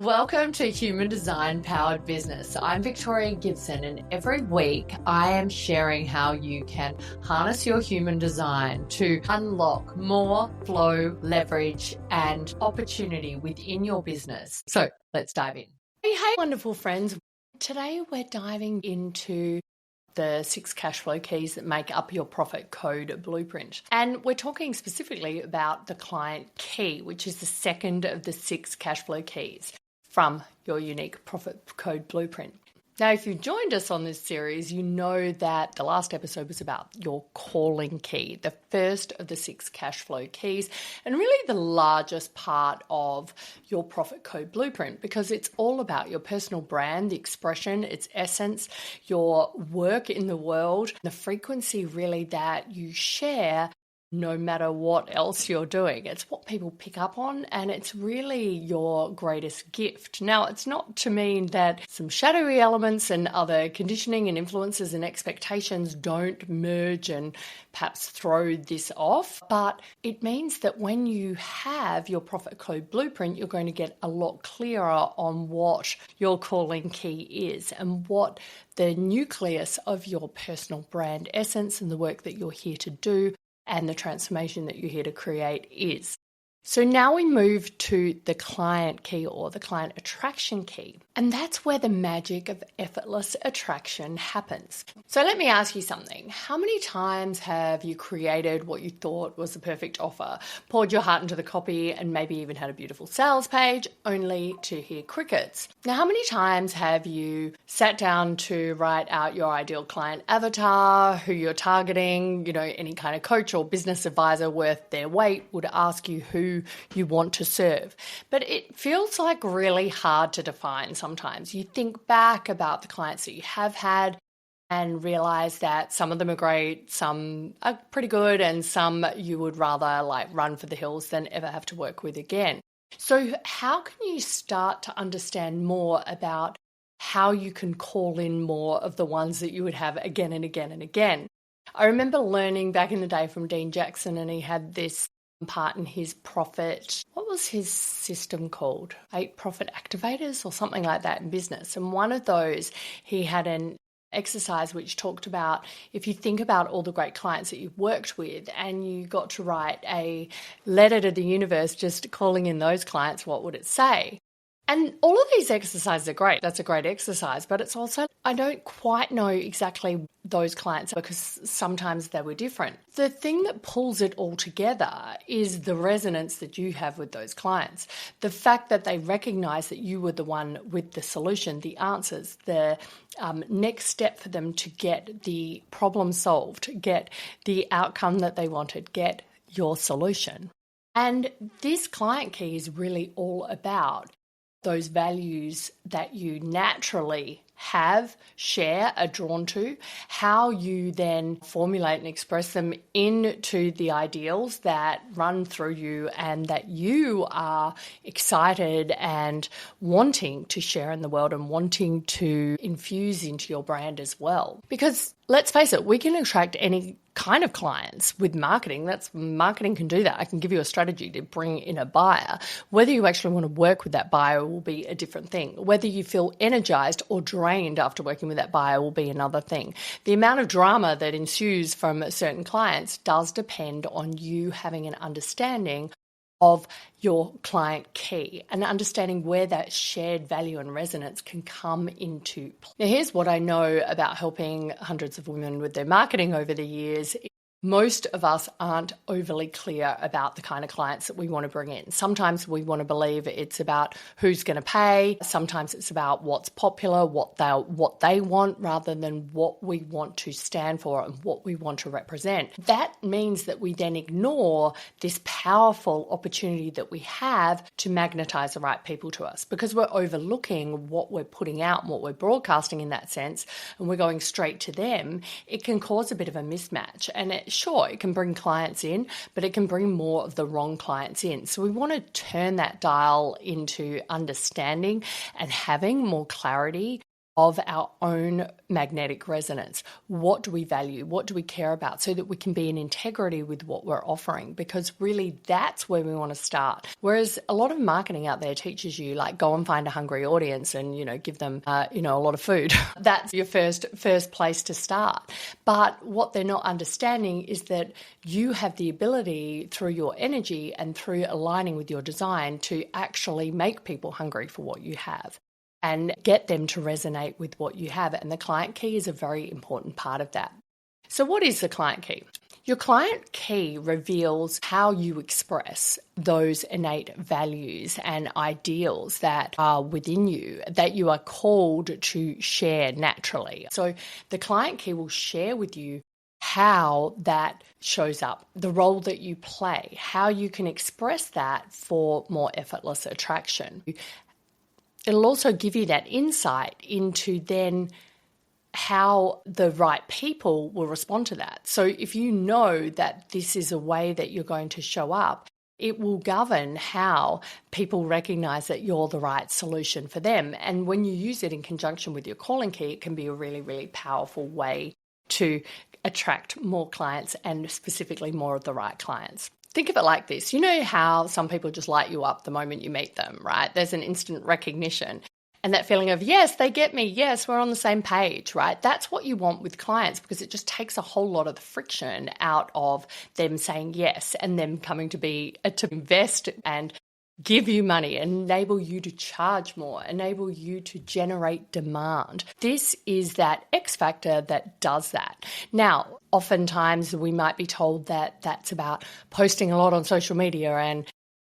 Welcome to Human Design Powered Business. I'm Victoria Gibson, and every week I am sharing how you can harness your human design to unlock more flow, leverage, and opportunity within your business. So let's dive in. Hey, wonderful friends. Today we're diving into the 6 cash flow keys that make up your profit code blueprint. And we're talking specifically about the client key, which is the second of the 6 cash flow keys from your unique profit code blueprint. Now, if you joined us on this series, you know that the last episode was about your calling key, the first of the 6 cash flow keys, and really the largest part of your profit code blueprint, because it's all about your personal brand, the expression, its essence, your work in the world, the frequency really that you share no matter what else you're doing. It's what people pick up on, and it's really your greatest gift. Now, it's not to mean that some shadowy elements and other conditioning and influences and expectations don't merge and perhaps throw this off, but it means that when you have your profit code blueprint, you're going to get a lot clearer on what your calling key is and what the nucleus of your personal brand essence and the work that you're here to do and the transformation that you're here to create is. So now we move to the client key or the client attraction key. And that's where the magic of effortless attraction happens. So let me ask you something. How many times have you created what you thought was the perfect offer, poured your heart into the copy, and maybe even had a beautiful sales page, only to hear crickets? Now, how many times have you sat down to write out your ideal client avatar, who you're targeting, any kind of coach or business advisor worth their weight would ask you who you want to serve? But it feels like really hard to define sometimes. You think back about the clients that you have had and realize that some of them are great, some are pretty good, and some you would rather run for the hills than ever have to work with again. So how can you start to understand more about how you can call in more of the ones that you would have again and again and again? I remember learning back in the day from Dean Jackson, and he had this part in his profit. What was his system called? 8 profit activators or something like that in business. And one of those, he had an exercise which talked about if you think about all the great clients that you've worked with and you got to write a letter to the universe just calling in those clients, what would it say? And all of these exercises are great. That's a great exercise, but it's also, I don't quite know exactly those clients because sometimes they were different. The thing that pulls it all together is the resonance that you have with those clients. The fact that they recognize that you were the one with the solution, the answers, the next step for them to get the problem solved, get the outcome that they wanted, get your solution. And this client key is really all about those values that you naturally have, share, are drawn to, how you then formulate and express them into the ideals that run through you and that you are excited and wanting to share in the world and wanting to infuse into your brand as well. Because let's face it, we can attract any kind of clients with marketing. Marketing can do that. I can give you a strategy to bring in a buyer. Whether you actually want to work with that buyer will be a different thing. Whether you feel energized or drained after working with that buyer will be another thing. The amount of drama that ensues from certain clients does depend on you having an understanding of your client key and understanding where that shared value and resonance can come into play. Now, here's what I know about helping hundreds of women with their marketing over the years. Most of us aren't overly clear about the kind of clients that we want to bring in. Sometimes we want to believe it's about who's going to pay. Sometimes it's about what's popular, what they want, rather than what we want to stand for and what we want to represent. That means that we then ignore this powerful opportunity that we have to magnetize the right people to us because we're overlooking what we're putting out and what we're broadcasting in that sense, and we're going straight to them. It can cause a bit of a mismatch, and sure, it can bring clients in, but it can bring more of the wrong clients in. So we want to turn that dial into understanding and having more clarity of our own magnetic resonance. What do we value? What do we care about? So that we can be in integrity with what we're offering, because really that's where we want to start. Whereas a lot of marketing out there teaches you like go and find a hungry audience and, give them, a lot of food. That's your first place to start. But what they're not understanding is that you have the ability through your energy and through aligning with your design to actually make people hungry for what you have and get them to resonate with what you have. And the client key is a very important part of that. So what is the client key? Your client key reveals how you express those innate values and ideals that are within you, that you are called to share naturally. So the client key will share with you how that shows up, the role that you play, how you can express that for more effortless attraction. It'll also give you that insight into then how the right people will respond to that. So if you know that this is a way that you're going to show up, it will govern how people recognize that you're the right solution for them. And when you use it in conjunction with your calling key, it can be a really, really powerful way to attract more clients and specifically more of the right clients. Think of it like this. You know how some people just light you up the moment you meet them, right? There's an instant recognition and that feeling of, yes, they get me. Yes, we're on the same page, right? That's what you want with clients, because it just takes a whole lot of the friction out of them saying yes and them coming to invest and give you money, enable you to charge more, enable you to generate demand. This is that X factor that does that. Now, oftentimes we might be told that that's about posting a lot on social media and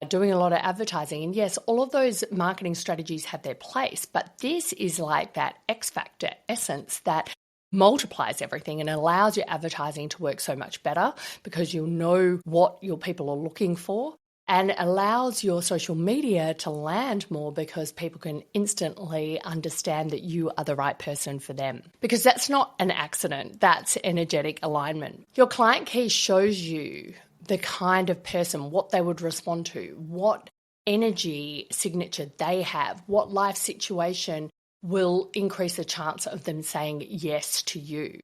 doing a lot of advertising. And yes, all of those marketing strategies have their place, but this is like that X factor essence that multiplies everything and allows your advertising to work so much better, because you'll know what your people are looking for, and allows your social media to land more because people can instantly understand that you are the right person for them. Because that's not an accident, that's energetic alignment. Your client key shows you the kind of person, what they would respond to, what energy signature they have, what life situation will increase the chance of them saying yes to you.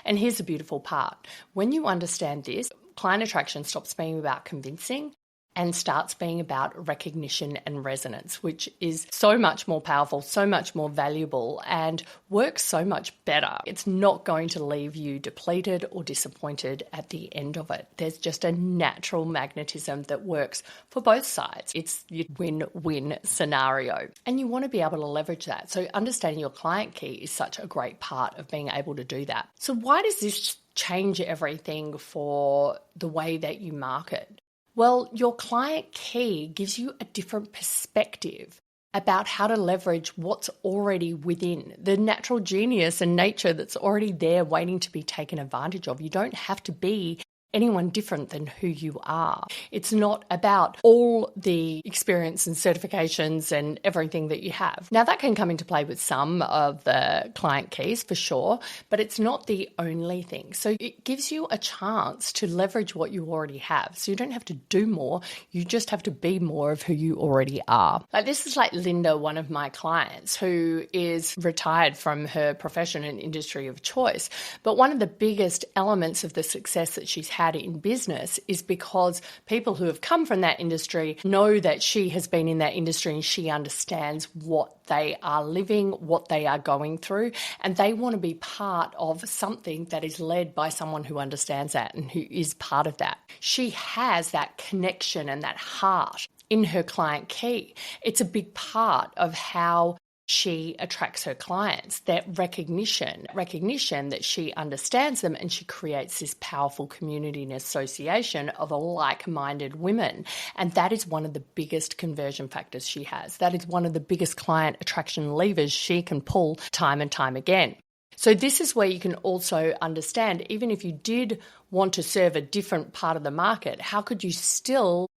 And here's the beautiful part. When you understand this, client attraction stops being about convincing and starts being about recognition and resonance, which is so much more powerful, so much more valuable, and works so much better. It's not going to leave you depleted or disappointed at the end of it. There's just a natural magnetism that works for both sides. It's your win-win scenario. And you want to be able to leverage that. So understanding your client key is such a great part of being able to do that. So why does this change everything for the way that you market? Well, your client key gives you a different perspective about how to leverage what's already within, the natural genius and nature that's already there waiting to be taken advantage of. You don't have to be anyone different than who you are. It's not about all the experience and certifications and everything that you have. Now, that can come into play with some of the client keys for sure, but it's not the only thing. So it gives you a chance to leverage what you already have. So you don't have to do more. You just have to be more of who you already are. Like, this is like Linda, one of my clients, who is retired from her profession and industry of choice. But one of the biggest elements of the success that she's had in business is because people who have come from that industry know that she has been in that industry and she understands what they are living, what they are going through, and they want to be part of something that is led by someone who understands that and who is part of that. She has that connection and that heart in her client key. It's a big part of how she attracts her clients, that recognition that she understands them, and she creates this powerful community and association of like-minded women. And that is one of the biggest conversion factors she has. That is one of the biggest client attraction levers she can pull time and time again. So this is where you can also understand, even if you did want to serve a different part of the market, how could you still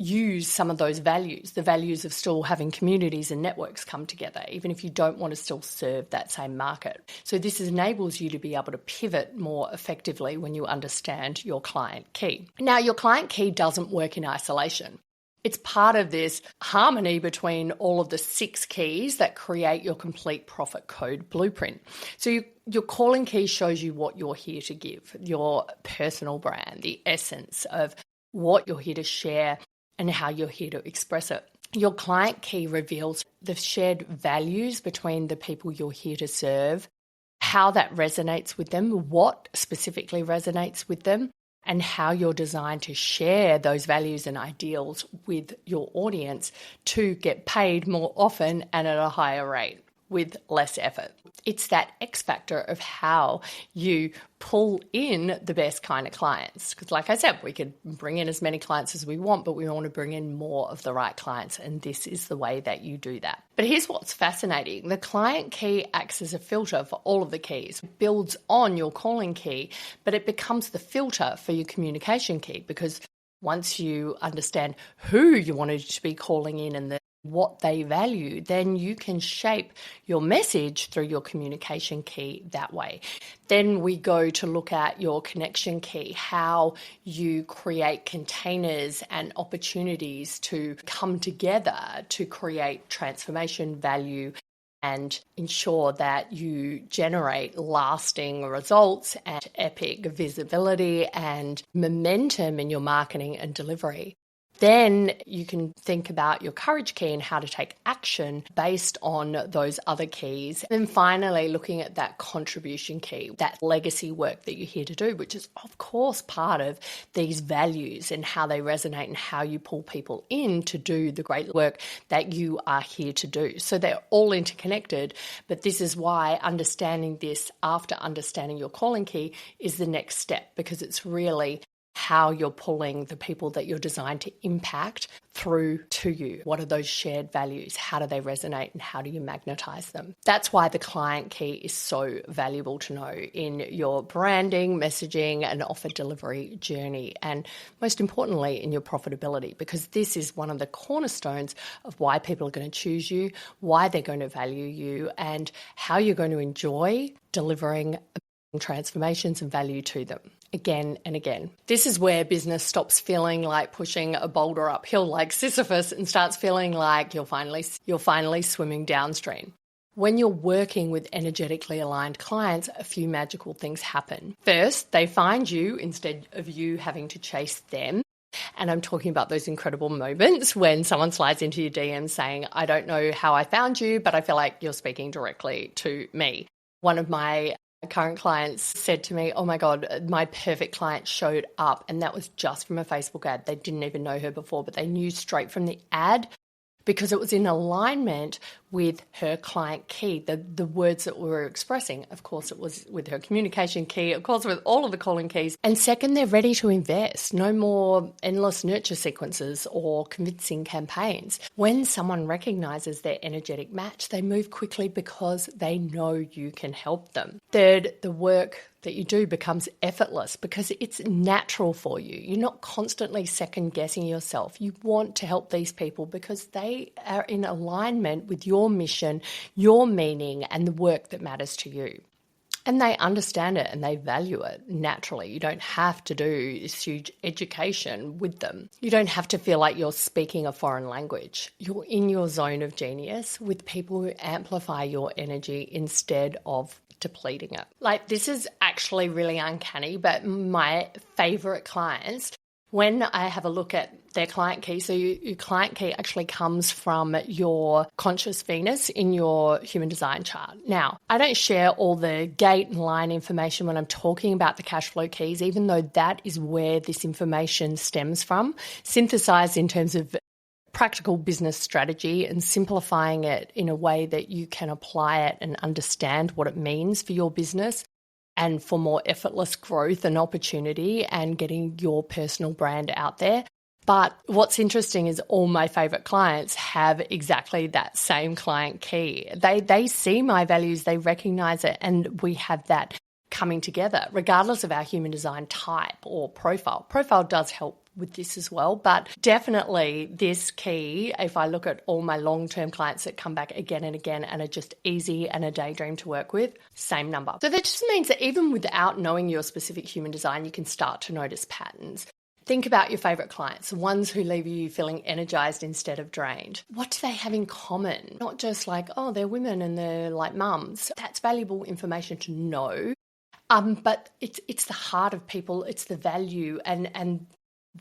use some of those values, the values of still having communities and networks come together, even if you don't want to still serve that same market. So this enables you to be able to pivot more effectively when you understand your client key. Now, your client key doesn't work in isolation. It's part of this harmony between all of the 6 keys that create your complete profit code blueprint. So your calling key shows you what you're here to give, your personal brand, the essence of what you're here to share and how you're here to express it. Your client key reveals the shared values between the people you're here to serve, how that resonates with them, what specifically resonates with them, and how you're designed to share those values and ideals with your audience to get paid more often and at a higher rate with less effort. It's that X factor of how you pull in the best kind of clients. Because like I said, we could bring in as many clients as we want, but we want to bring in more of the right clients. And this is the way that you do that. But here's what's fascinating. The client key acts as a filter for all of the keys. It builds on your calling key, but it becomes the filter for your communication key, because once you understand who you wanted to be calling in and what they value, then you can shape your message through your communication key that way. Then we go to look at your connection key, how you create containers and opportunities to come together to create transformation, value, and ensure that you generate lasting results and epic visibility and momentum in your marketing and delivery. Then you can think about your courage key and how to take action based on those other keys. And then finally, looking at that contribution key, that legacy work that you're here to do, which is of course part of these values and how they resonate and how you pull people in to do the great work that you are here to do. So they're all interconnected, but this is why understanding this after understanding your calling key is the next step, because it's really how you're pulling the people that you're designed to impact through to you. What are those shared values? How do they resonate and how do you magnetize them? That's why the client key is so valuable to know in your branding, messaging, and offer delivery journey. And most importantly, in your profitability, because this is one of the cornerstones of why people are going to choose you, why they're going to value you, and how you're going to enjoy delivering transformations and value to them again and again. This is where business stops feeling like pushing a boulder uphill like Sisyphus and starts feeling like you're finally swimming downstream. When you're working with energetically aligned clients, a few magical things happen. First, they find you instead of you having to chase them. And I'm talking about those incredible moments when someone slides into your DM saying, I don't know how I found you, but I feel like you're speaking directly to me. One of my current clients said to me, oh my God, my perfect client showed up, and that was just from a Facebook ad. They didn't even know her before, but they knew straight from the ad because it was in alignment with her client key, the words that we were expressing. Of course, it was with her communication key, of course, with all of the calling keys. And second, they're ready to invest. No more endless nurture sequences or convincing campaigns. When someone recognizes their energetic match, they move quickly because they know you can help them. Third, the work that you do becomes effortless because it's natural for you. You're not constantly second guessing yourself. You want to help these people because they are in alignment with your mission, your meaning, and the work that matters to you. And they understand it and they value it naturally. You don't have to do this huge education with them. You don't have to feel like you're speaking a foreign language. You're in your zone of genius with people who amplify your energy instead of depleting it. Like, this is actually really uncanny, but my favorite clients, when I have a look at their client key, so your client key actually comes from your conscious Venus in your human design chart. Now, I don't share all the gate and line information when I'm talking about the Cashflow Keys, even though that is where this information stems from, synthesized in terms of practical business strategy and simplifying it in a way that you can apply it and understand what it means for your business and for more effortless growth and opportunity and getting your personal brand out there. But what's interesting is all my favorite clients have exactly that same client key. They see my values, they recognize it, and we have that coming together, regardless of our human design type or profile. Profile does help with this as well, but definitely this key, if I look at all my long-term clients that come back again and again and are just easy and a daydream to work with, same number. So that just means that even without knowing your specific human design, you can start to notice patterns. Think about your favorite clients, the ones who leave you feeling energized instead of drained. What do they have in common? Not just like, oh, they're women and they're like mums. That's valuable information to know. But it's the heart of people, it's the value and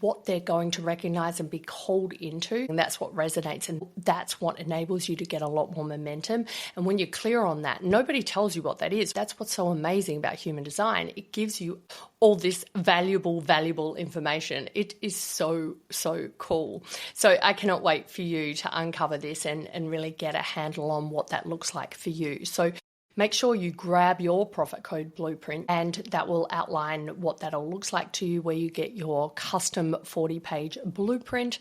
what they're going to recognize and be called into. And that's what resonates, and that's what enables you to get a lot more momentum. And when you're clear on that, nobody tells you what that is. That's what's so amazing about human design. It gives you all this valuable information. It is so cool. So I cannot wait for you to uncover this and really get a handle on what that looks like for you. So make sure you grab your profit code blueprint, and that will outline what that all looks like to you, where you get your custom 40-page blueprint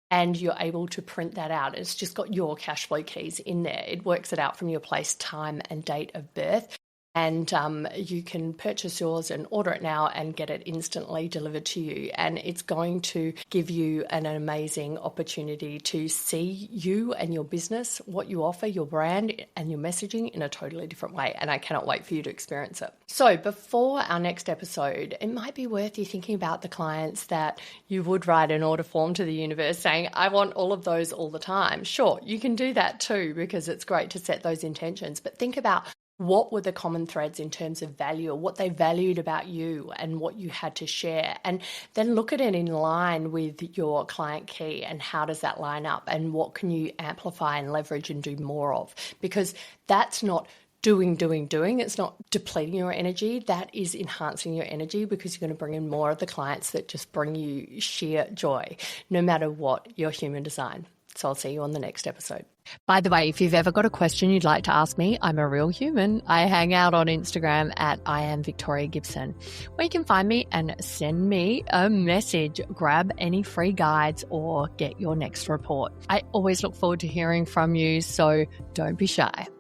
and you're able to print that out. It's just got your Cashflow Keys in there. It works it out from your place, time and date of birth. And you can purchase yours and order it now and get it instantly delivered to you. And it's going to give you an amazing opportunity to see you and your business, what you offer, your brand and your messaging in a totally different way. And I cannot wait for you to experience it. So before our next episode, it might be worth you thinking about the clients that you would write an order form to the universe saying, I want all of those all the time. Sure, you can do that too, because it's great to set those intentions. But think about what were the common threads in terms of value, or what they valued about you and what you had to share. And then look at it in line with your client key and how does that line up and what can you amplify and leverage and do more of? Because that's not doing. It's not depleting your energy. That is enhancing your energy, because you're going to bring in more of the clients that just bring you sheer joy, no matter what your human design. So I'll see you on the next episode. By the way, if you've ever got a question you'd like to ask me, I'm a real human. I hang out on Instagram at I am Victoria Gibson, where you can find me and send me a message, grab any free guides or get your next report. I always look forward to hearing from you, so don't be shy.